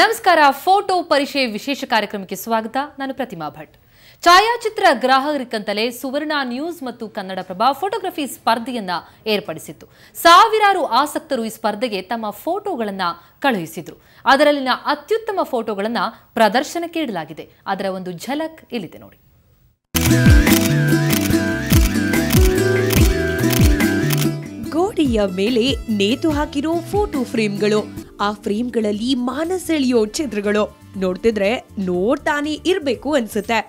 ನಮಸ್ಕಾರ. ಫೋಟೋ ಪರಿಚಯ ವಿಶೇಷ ಕಾರ್ಯಕ್ರಮಕ್ಕೆ ಸ್ವಾಗತ. ನಾನು ಪ್ರತಿಮಾ ಭಟ್. ಛಾಯಾಚಿತ್ರ ಗ್ರಾಹಕರಿಗಂತಲೇ ಸುವರ್ಣ ನ್ಯೂಸ್ ಮತ್ತು ಕನ್ನಡಪ್ರಭ ಫೋಟೋಗ್ರಫಿ ಸ್ಪರ್ಧೆಯನ್ನ ಏರ್ಪಡಿಸಿತ್ತು. ಸಾವಿರಾರು ಆಸಕ್ತರು ಈ ಸ್ಪರ್ಧೆಗೆ ತಮ್ಮ ಫೋಟೋಗಳನ್ನ ಕಳುಹಿಸಿದ್ರು. ಅದರಲ್ಲಿನ ಅತ್ಯುತ್ತಮ ಫೋಟೋಗಳನ್ನ ಪ್ರದರ್ಶನಕ್ಕೆ ಇಡಲಾಗಿದೆ. ಅದರ ಒಂದು ಝಲಕ್ ಇಲ್ಲಿದೆ ನೋಡಿ. ಗೋಡೆಯ ಮೇಲೆ ನೇತು ಹಾಕಿರೋ ಫೋಟೋ ಫ್ರೇಮ್ಗಳು, ಆ ಫ್ರೇಮ್ಗಳಲ್ಲಿ ಮಾನಸೆಳೆಯೋ ಚಿತ್ರಗಳು ನೋಡ್ತಿದ್ರೆ ನೋಡ್ತಾನೆ ಇರ್ಬೇಕು ಅನ್ಸುತ್ತೆ.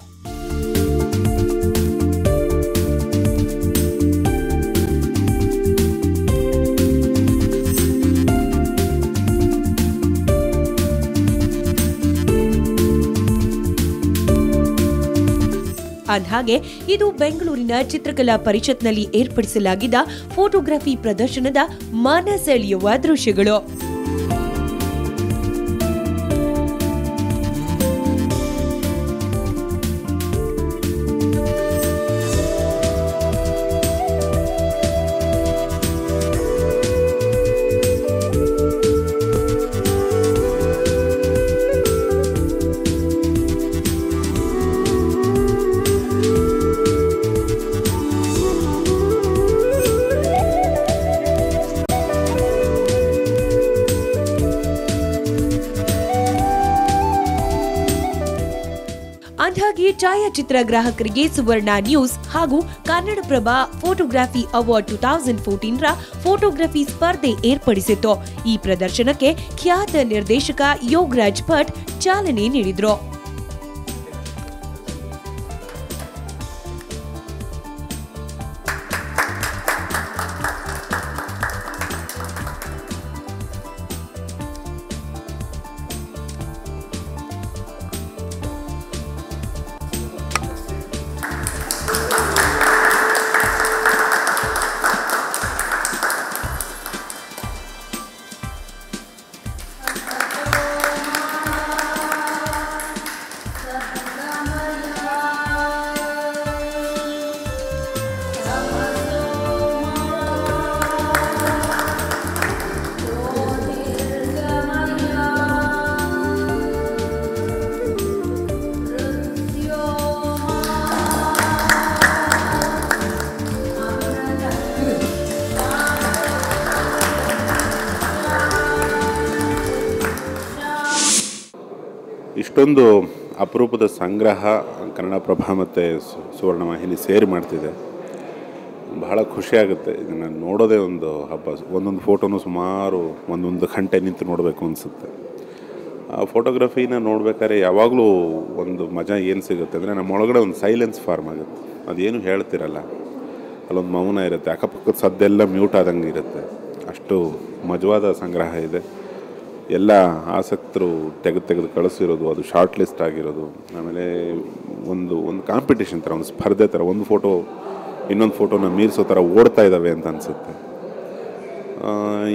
ಅಂದ್ಹಾಗೆ ಇದು ಬೆಂಗಳೂರಿನ ಚಿತ್ರಕಲಾ ಪರಿಷತ್ನಲ್ಲಿ ಏರ್ಪಡಿಸಲಾಗಿದ್ದ ಫೋಟೋಗ್ರಫಿ ಪ್ರದರ್ಶನದ ಮನಸೆಳೆಯುವ ದೃಶ್ಯಗಳು. ಅಂದ್ಹಾಗೆ ಛಾಯಾಚಿತ್ರ ಗ್ರಾಹಕರಿಗೆ ಸುವರ್ಣ ನ್ಯೂಸ್ ಹಾಗೂ ಕನ್ನಡಪ್ರಭ ಫೋಟೋಗ್ರಫಿ ಅವಾರ್ಡ್ 2014 ರ ಫೋಟೋಗ್ರಫಿ ಸ್ಪರ್ಧೆ ಏರ್ಪಡಿಸಿತ್ತು. ಈ ಪ್ರದರ್ಶನಕ್ಕೆ ಖ್ಯಾತ ನಿರ್ದೇಶಕ ಯೋಗರಾಜ್ ಭಟ್ ಚಾಲನೆ ನೀಡಿದ್ರು. ಇಷ್ಟೊಂದು ಅಪರೂಪದ ಸಂಗ್ರಹ ಕನ್ನಡಪ್ರಭ ಮತ್ತು ಸುವರ್ಣ ವಾಹಿನಿ ಸೇರಿ ಮಾಡ್ತಿದೆ. ಬಹಳ ಖುಷಿಯಾಗುತ್ತೆ. ಇದನ್ನು ನೋಡೋದೇ ಒಂದು ಹಬ್ಬ. ಒಂದೊಂದು ಫೋಟೋನು ಸುಮಾರು ಒಂದೊಂದು ಗಂಟೆ ನಿಂತು ನೋಡಬೇಕು ಅನಿಸುತ್ತೆ. ಆ ಫೋಟೋಗ್ರಫಿನ ನೋಡ್ಬೇಕಾದ್ರೆ ಯಾವಾಗಲೂ ಒಂದು ಮಜಾ ಏನು ಸಿಗುತ್ತೆ ಅಂದರೆ ನಮ್ಮೊಳಗಡೆ ಒಂದು ಸೈಲೆನ್ಸ್ ಫಾರ್ಮ್ ಆಗುತ್ತೆ. ಅದೇನು ಹೇಳ್ತಿರಲ್ಲ, ಅಲ್ಲೊಂದು ಮೌನ ಇರುತ್ತೆ, ಅಕ್ಕಪಕ್ಕದ ಸದ್ದೆಲ್ಲ ಮ್ಯೂಟ್ ಆದಂಗೆ ಇರುತ್ತೆ. ಅಷ್ಟು ಮಜವಾದ ಸಂಗ್ರಹ ಇದೆ. ಎಲ್ಲ ಆಸಕ್ತರು ತೆಗೆದು ಕಳಿಸಿರೋದು, ಅದು ಶಾರ್ಟ್ ಲಿಸ್ಟ್ ಆಗಿರೋದು. ಆಮೇಲೆ ಒಂದು ಕಾಂಪಿಟೇಷನ್ ಥರ, ಒಂದು ಸ್ಪರ್ಧೆ ಥರ, ಒಂದು ಫೋಟೋ ಇನ್ನೊಂದು ಫೋಟೋನ ಮೀರಿಸೋ ಥರ ಓಡ್ತಾ ಇದ್ದಾವೆ ಅಂತ ಅನಿಸುತ್ತೆ.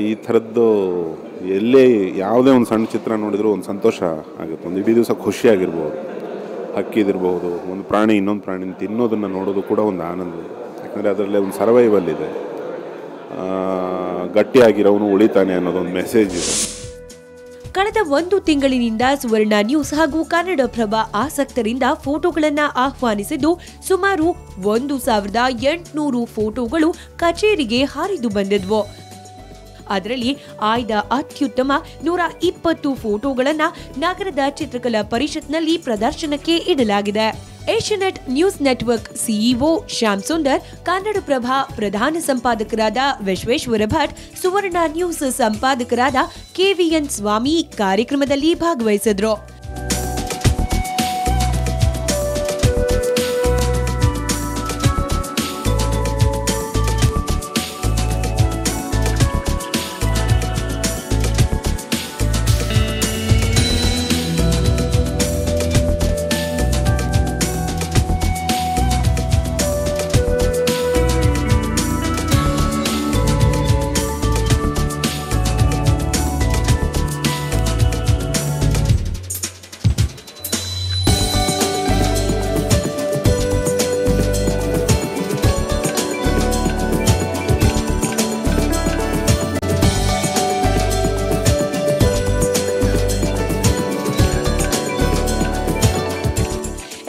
ಈ ಥರದ್ದು ಎಲ್ಲೇ ಯಾವುದೇ ಒಂದು ಸಣ್ಣ ಚಿತ್ರ ನೋಡಿದರೂ ಒಂದು ಸಂತೋಷ ಆಗುತ್ತೆ. ಒಂದು ಇಡೀ ದಿವಸ ಖುಷಿಯಾಗಿರ್ಬೋದು. ಹಕ್ಕಿದಿರ್ಬೋದು, ಒಂದು ಪ್ರಾಣಿ ಇನ್ನೊಂದು ಪ್ರಾಣಿನ ತಿನ್ನೋದನ್ನು ನೋಡೋದು ಕೂಡ ಒಂದು ಆನಂದ. ಯಾಕಂದರೆ ಅದರಲ್ಲೇ ಒಂದು ಸರ್ವೈವಲ್ ಇದೆ. ಗಟ್ಟಿಯಾಗಿರೋನು ಉಳಿತಾನೆ ಅನ್ನೋದೊಂದು ಮೆಸೇಜ್ ಇದೆ. ಕಳೆದ 1 ತಿಂಗಳಿನಿಂದ ಸುವರ್ಣ ನ್ಯೂಸ್ ಹಾಗೂ ಕನ್ನಡಪ್ರಭ ಆಸಕ್ತರಿಂದ ಫೋಟೋಗಳನ್ನ ಆಹ್ವಾನಿಸಿದ್ದು ಸುಮಾರು 1800 ಫೋಟೋಗಳು ಕಚೇರಿಗೆ ಹಾರಿದು ಬಂದಿದ್ವು. ಅದರಲ್ಲಿ ಆಯ್ದ ಅತ್ಯುತ್ತಮ 120 ಫೋಟೋಗಳನ್ನ ನಗರದ ಚಿತ್ರಕಲಾ ಪರಿಷತ್ನಲ್ಲಿ ಪ್ರದರ್ಶನಕ್ಕೆ ಇಡಲಾಗಿದೆ. Asianet news network CEO Shyam Sundar, Kannadaprabha ಪ್ರಧಾನ ಸಂಪಾದಕರಾದ ವಿಶ್ವೇಶ್ವರ ಭಟ್, ಸುವರ್ಣ ನ್ಯೂಸ್ ಸಂಪಾದಕರಾದ ಕೆವಿಎನ್ ಸ್ವಾಮಿ ಕಾರ್ಯಕ್ರಮದಲ್ಲಿ ಭಾಗವಹಿಸಿದ್ರು.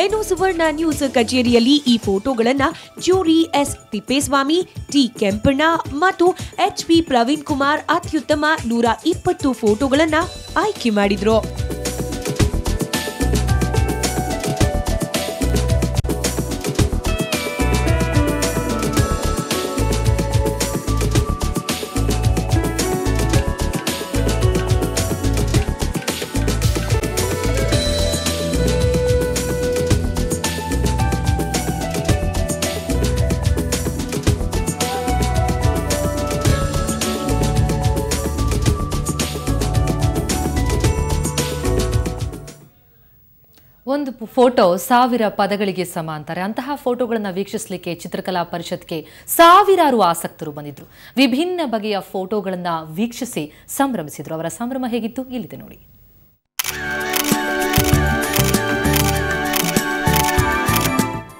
ಇನ್ನು ಸುವರ್ಣ ನ್ಯೂಸ್ ಕಚೇರಿಯಲ್ಲಿ ಈ ಫೋಟೋಗಳನ್ನ jury S Thippeswamy, T Kempanna ಮತ್ತು HP ಪ್ರವೀಣ್ ಕುಮಾರ್ ಅತ್ಯುತ್ತಮ 120 ಫೋಟೋಗಳನ್ನ ಆಯ್ಕೆ ಮಾಡಿದ್ರು. ಒಂದು ಫೋಟೋ 1000 ಪದಗಳಿಗೆ ಸಮ ಅಂತಾರೆ. ಅಂತಹ ಫೋಟೋಗಳನ್ನು ವೀಕ್ಷಿಸಲಿಕ್ಕೆ ಚಿತ್ರಕಲಾ ಪರಿಷತ್ಗೆ ಸಾವಿರಾರು ಆಸಕ್ತರು ಬಂದಿದ್ರು. ವಿಭಿನ್ನ ಬಗೆಯ ಫೋಟೋಗಳನ್ನು ವೀಕ್ಷಿಸಿ ಸಂಭ್ರಮಿಸಿದ್ರು. ಅವರ ಸಂಭ್ರಮ ಹೇಗಿತ್ತು ಇಲ್ಲಿದೆ ನೋಡಿ.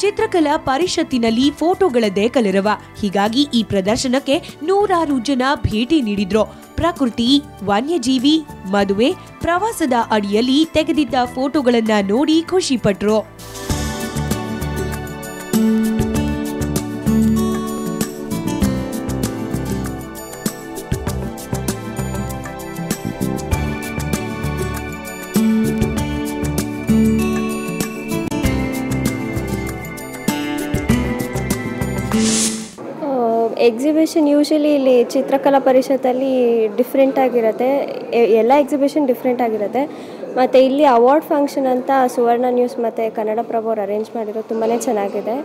ಚಿತ್ರಕಲಾ ಪರಿಷತ್ತಿನಲ್ಲಿ ಫೋಟೋಗಳದ್ದೇ ಕಲರವ. ಹೀಗಾಗಿ ಈ ಪ್ರದರ್ಶನಕ್ಕೆ ನೂರಾರು ಜನ ಭೇಟಿ ನೀಡಿದ್ರು. ಪ್ರಕೃತಿ, ವನ್ಯಜೀವಿ, ಮದುವೆ, ಪ್ರವಾಸದ ಅಡಿಯಲ್ಲಿ ತೆಗೆದಿದ್ದ ಫೋಟೋಗಳನ್ನ ನೋಡಿ ಖುಷಿ ಪಟ್ರು. ಎಕ್ಸಿಬಿಷನ್ ಯೂಶಲಿ ಇಲ್ಲಿ ಚಿತ್ರಕಲಾ ಪರಿಷತ್ತಲ್ಲಿ ಡಿಫ್ರೆಂಟ್ ಆಗಿರುತ್ತೆ. ಎಲ್ಲ ಎಕ್ಸಿಬಿಷನ್ ಡಿಫ್ರೆಂಟ್ ಆಗಿರುತ್ತೆ. ಮತ್ತು ಇಲ್ಲಿ ಅವಾರ್ಡ್ ಫಂಕ್ಷನ್ ಅಂತ ಸುವರ್ಣ ನ್ಯೂಸ್ ಮತ್ತು ಕನ್ನಡಪ್ರಭ ಅವರು ಅರೇಂಜ್ ಮಾಡಿರೋ ತುಂಬಾ ಚೆನ್ನಾಗಿದೆ.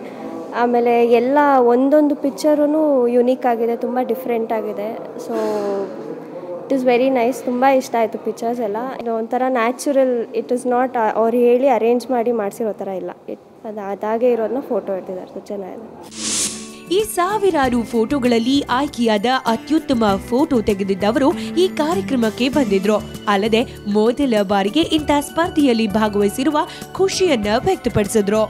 ಆಮೇಲೆ ಎಲ್ಲ ಒಂದೊಂದು ಪಿಕ್ಚರೂ ಯುನೀಕ್ ಆಗಿದೆ, ತುಂಬ ಡಿಫ್ರೆಂಟ್ ಆಗಿದೆ. So it is very nice. ತುಂಬ ಇಷ್ಟ ಆಯಿತು ಪಿಕ್ಚರ್ಸ್ ಎಲ್ಲ. ಒಂಥರ ನ್ಯಾಚುರಲ್, ಇಟ್ ಇಸ್ ನಾಟ್ ಅವ್ರು ಹೇಳಿ ಅರೇಂಜ್ ಮಾಡಿ ಮಾಡಿಸಿರೋ ಥರ ಇಲ್ಲ. ಅದಾಗೆ ಇರೋದನ್ನ ಫೋಟೋ ಇಟ್ಟಿದ್ದಾರೆ. ಸೊ ಚೆನ್ನಾಗಿದೆ. ಈ ಸಾವಿರಾರು ಫೋಟೋಗಳಲ್ಲಿ ಆಯ್ಕೆಯಾದ ಅತ್ಯುತ್ತಮ ಫೋಟೋ ತೆಗೆದಿದ್ದವರು ಈ ಕಾರ್ಯಕ್ರಮಕ್ಕೆ ಬಂದಿದ್ರು. ಅಲ್ಲದೆ ಮೊದಲ ಬಾರಿಗೆ ಇಂಥ ಸ್ಪರ್ಧೆಯಲ್ಲಿ ಭಾಗವಹಿಸಿರುವ ಖುಷಿಯನ್ನ ವ್ಯಕ್ತಪಡಿಸಿದ್ರು.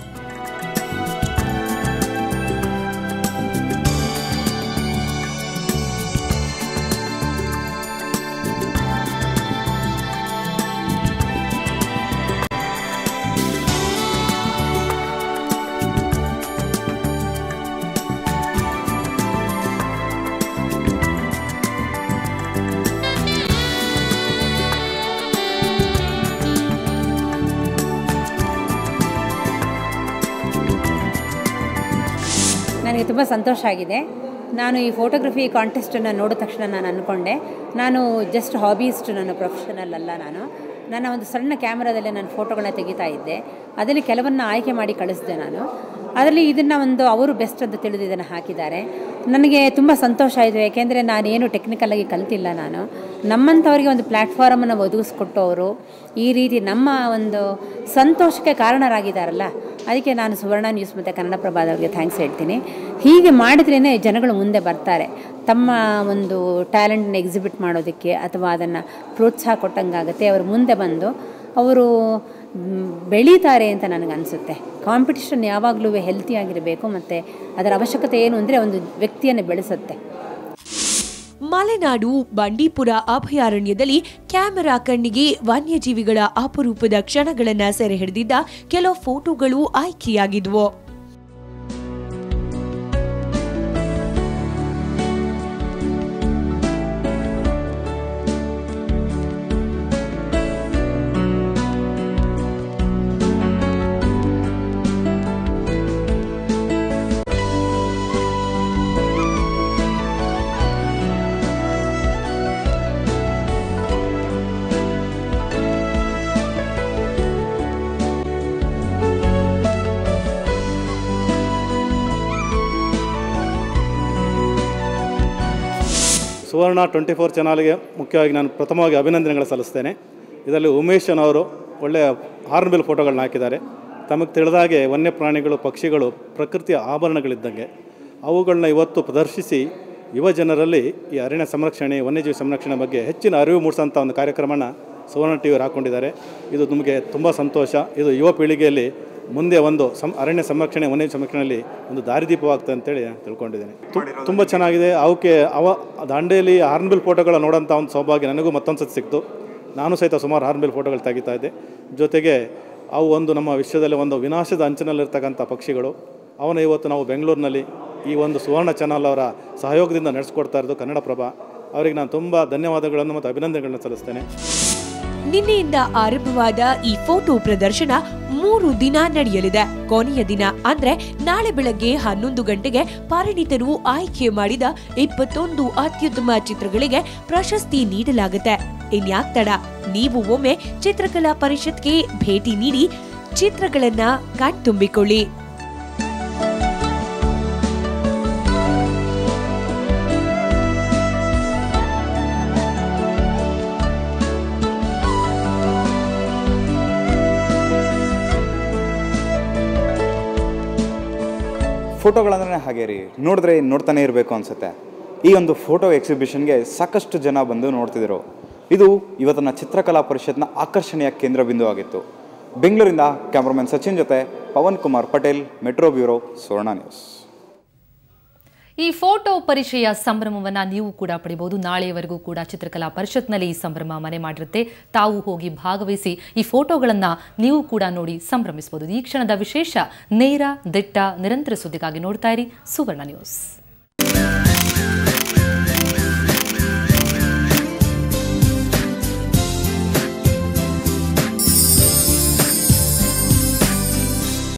ನನಗೆ ತುಂಬ ಸಂತೋಷ ಆಗಿದೆ. ನಾನು ಈ ಫೋಟೋಗ್ರಫಿ ಕಾಂಟೆಸ್ಟನ್ನು ನೋಡಿದ ತಕ್ಷಣ ನಾನು ಅಂದ್ಕೊಂಡೆ, ನಾನು ಜಸ್ಟ್ ಹಾಬಿಯಿಸ್ಟ್, ನನ್ನ ಪ್ರೊಫೆಷನಲ್ ಅಲ್ಲ. ನನ್ನ ಒಂದು ಸಣ್ಣ ಕ್ಯಾಮ್ರಾದಲ್ಲೇ ನಾನು ಫೋಟೋಗಳನ್ನ ತೆಗಿತಾ ಇದ್ದೆ. ಅದರಲ್ಲಿ ಕೆಲವನ್ನ ಆಯ್ಕೆ ಮಾಡಿ ಕಳಿಸಿದೆ ನಾನು. ಅದರಲ್ಲಿ ಇದನ್ನು ಅವರು ಬೆಸ್ಟ್ ಅಂತ ತಿಳಿದು ಇದನ್ನು ಹಾಕಿದ್ದಾರೆ. ನನಗೆ ತುಂಬ ಸಂತೋಷ ಆಯಿತು. ಏಕೆಂದರೆ ನಾನೇನು ಟೆಕ್ನಿಕಲಾಗಿ ಕಲಿತಿಲ್ಲ. ನಮ್ಮಂಥವ್ರಿಗೆ ಒಂದು ಪ್ಲ್ಯಾಟ್ಫಾರ್ಮನ್ನು ಒದಗಿಸ್ಕೊಟ್ಟು ಅವರು ಈ ರೀತಿ ನಮ್ಮ ಒಂದು ಸಂತೋಷಕ್ಕೆ ಕಾರಣರಾಗಿದ್ದಾರಲ್ಲ, ಅದಕ್ಕೆ ನಾನು ಸುವರ್ಣ ನ್ಯೂಸ್ ಮತ್ತು ಕನ್ನಡಪ್ರಭದವ್ರಿಗೆ ಥ್ಯಾಂಕ್ಸ್ ಹೇಳ್ತೀನಿ. ಹೀಗೆ ಮಾಡಿದ್ರೇ ಜನಗಳು ಮುಂದೆ ಬರ್ತಾರೆ. ತಮ್ಮ ಒಂದು ಟ್ಯಾಲೆಂಟನ್ನು ಎಕ್ಸಿಬಿಟ್ ಮಾಡೋದಕ್ಕೆ ಅಥವಾ ಅದನ್ನು ಪ್ರೋತ್ಸಾಹ ಕೊಟ್ಟಂಗಾಗುತ್ತೆ. ಅವರು ಮುಂದೆ ಬಂದು ಅವರು ಬೆಳೀತಾರೆ ಅಂತ ನನಗನ್ಸುತ್ತೆ. ಕಾಂಪಿಟಿಷನ್ ಯಾವಾಗಲೂ ಹೆಲ್ತಿಯಾಗಿರಬೇಕು ಮತ್ತು ಅದರ ಅವಶ್ಯಕತೆ ಏನು ಅಂದರೆ ಒಂದು ವ್ಯಕ್ತಿಯನ್ನು ಬೆಳೆಸುತ್ತೆ. ಮಲೆನಾಡು ಬಂಡೀಪುರ ಅಭಯಾರಣ್ಯದಲ್ಲಿ ಕ್ಯಾಮೆರಾ ಕಣ್ಣಿಗೆ ವನ್ಯಜೀವಿಗಳ ಅಪರೂಪದ ಕ್ಷಣಗಳನ್ನು ಸೆರೆ ಹಿಡಿದಿದ್ದ ಕೆಲವು ಫೋಟೋಗಳು ಆಯ್ಕೆಯಾಗಿದ್ವು. ಸುವರ್ಣ 24 ಚಾನಲ್ಗೆ ಮುಖ್ಯವಾಗಿ ನಾನು ಪ್ರಥಮವಾಗಿ ಅಭಿನಂದನೆಗಳು ಸಲ್ಲಿಸ್ತೇನೆ. ಇದರಲ್ಲಿ ಉಮೇಶನ್ ಅವರು ಒಳ್ಳೆಯ ಹಾರ್ನ್ಬಿಲ್ ಫೋಟೋಗಳನ್ನ ಹಾಕಿದ್ದಾರೆ. ತಮಗೆ ತಿಳಿದಾಗೆ ವನ್ಯಪ್ರಾಣಿಗಳು, ಪಕ್ಷಿಗಳು ಪ್ರಕೃತಿಯ ಆಭರಣಗಳಿದ್ದಂಗೆ ಅವುಗಳನ್ನ ಇವತ್ತು ಪ್ರದರ್ಶಿಸಿ ಯುವ ಜನರಲ್ಲಿ ಈ ಅರಣ್ಯ ಸಂರಕ್ಷಣೆ, ವನ್ಯಜೀವಿ ಸಂರಕ್ಷಣೆ ಬಗ್ಗೆ ಹೆಚ್ಚಿನ ಅರಿವು ಮೂಡಿಸೋಂಥ ಒಂದು ಕಾರ್ಯಕ್ರಮನ ಸುವರ್ಣ ಟಿ ವಿಯವರು ಹಾಕ್ಕೊಂಡಿದ್ದಾರೆ. ಇದು ನಮಗೆ ತುಂಬ ಸಂತೋಷ. ಇದು ಯುವ ಪೀಳಿಗೆಯಲ್ಲಿ ಮುಂದೆ ಒಂದು ಅರಣ್ಯ ಸಂರಕ್ಷಣೆ, ವನ್ಯಜೀವಿ ಸಂರಕ್ಷಣೆಯಲ್ಲಿ ಒಂದು ದಾರಿದೀಪವಾಗ್ತದೆ ಅಂತೇಳಿ ತಿಳ್ಕೊಂಡಿದ್ದೇನೆ. ತುಂಬ ಚೆನ್ನಾಗಿದೆ. ಅವಕ್ಕೆ ದಾಂಡೇಲಿ ಹಾರ್ನ್ಬಿಲ್ ಫೋಟೋಗಳ ನೋಡೋಂಥ ಒಂದು ಸೌಭಾಗ್ಯ ನನಗೂ ಮತ್ತೊಂದು ಸತಿ ಸಿಕ್ತು. ನಾನು ಸಹಿತ ಸುಮಾರು ಹಾರ್ನ್ಬಿಲ್ ಫೋಟೋಗಳು ತೆಗಿತಾ ಇದ್ದೆ. ಜೊತೆಗೆ ಅವು ಒಂದು ನಮ್ಮ ವಿಶ್ವದಲ್ಲಿ ಒಂದು ವಿನಾಶದ ಅಂಚಿನಲ್ಲಿರ್ತಕ್ಕಂಥ ಪಕ್ಷಿಗಳು. ಅವನು ಇವತ್ತು ನಾವು ಬೆಂಗಳೂರಿನಲ್ಲಿ ಈ ಒಂದು ಸುವರ್ಣ ಚಾನಲ್ ಅವರ ಸಹಯೋಗದಿಂದ ನಡೆಸ್ಕೊಡ್ತಾ ಇರೋದು ಕನ್ನಡಪ್ರಭ. ಅವರಿಗೆ ನಾನು ತುಂಬ ಧನ್ಯವಾದಗಳನ್ನು ಮತ್ತು ಅಭಿನಂದನೆಗಳನ್ನು ಸಲ್ಲಿಸ್ತೇನೆ. ನಿನ್ನೆಯಿಂದ ಆರಂಭವಾದ ಈ ಫೋಟೋ ಪ್ರದರ್ಶನ 3 ದಿನ ನಡೆಯಲಿದೆ. ಕೊನೆಯ ದಿನ ಅಂದ್ರೆ ನಾಳೆ ಬೆಳಗ್ಗೆ 11 ಗಂಟೆಗೆ ಪರಿಣಿತರು ಆಯ್ಕೆ ಮಾಡಿದ 21 ಅತ್ಯುತ್ತಮ ಚಿತ್ರಗಳಿಗೆ ಪ್ರಶಸ್ತಿ ನೀಡಲಾಗುತ್ತೆ. ಇನ್ಯಾಕ್ ತಡ, ನೀವು ಒಮ್ಮೆ ಚಿತ್ರಕಲಾ ಪರಿಷತ್ಗೆ ಭೇಟಿ ನೀಡಿ ಚಿತ್ರಗಳನ್ನ ಕಣ್ತುಂಬಿಕೊಳ್ಳಿ. ಫೋಟೋಗಳಂದ್ರೆ ಹಾಗೆ ರೀ, ನೋಡಿದ್ರೆ ನೋಡ್ತಾನೆ ಇರಬೇಕು ಅನಿಸುತ್ತೆ. ಈ ಒಂದು ಫೋಟೋ ಎಕ್ಸಿಬಿಷನ್ಗೆ ಸಾಕಷ್ಟು ಜನ ಬಂದು ನೋಡ್ತಿದ್ರು. ಇದು ಇವತ್ತಿನ ಚಿತ್ರಕಲಾ ಪರಿಷತ್ನ ಆಕರ್ಷಣೆಯ ಕೇಂದ್ರ ಬಿಂದು ಆಗಿತ್ತು. ಬೆಂಗಳೂರಿಂದ ಕ್ಯಾಮ್ರಾಮನ್ ಸಚಿನ್ ಜೊತೆ ಪವನ್ ಕುಮಾರ್ ಪಟೇಲ್, ಮೆಟ್ರೋ ಬ್ಯೂರೋ, ಸುವರ್ಣ ನ್ಯೂಸ್. ಈ ಫೋಟೋ ಪರಿಚಯ ಸಂಭ್ರಮವನ್ನು ನೀವು ಕೂಡ ಪಡಿಬಹುದು. ನಾಳೆಯವರೆಗೂ ಕೂಡ ಚಿತ್ರಕಲಾ ಪರಿಷತ್ನಲ್ಲಿ ಈ ಸಂಭ್ರಮ ಮನೆ ಮಾಡಿರುತ್ತೆ. ತಾವು ಹೋಗಿ ಭಾಗವಹಿಸಿ ಈ ಫೋಟೋಗಳನ್ನು ನೀವು ಕೂಡ ನೋಡಿ ಸಂಭ್ರಮಿಸಬಹುದು. ಈ ಕ್ಷಣದ ವಿಶೇಷ ನೇರ, ದಿಟ್ಟ, ನಿರಂತರ ಸುದ್ದಿಗಾಗಿ ನೋಡ್ತಾ ಇರಿ ಸುವರ್ಣ ನ್ಯೂಸ್.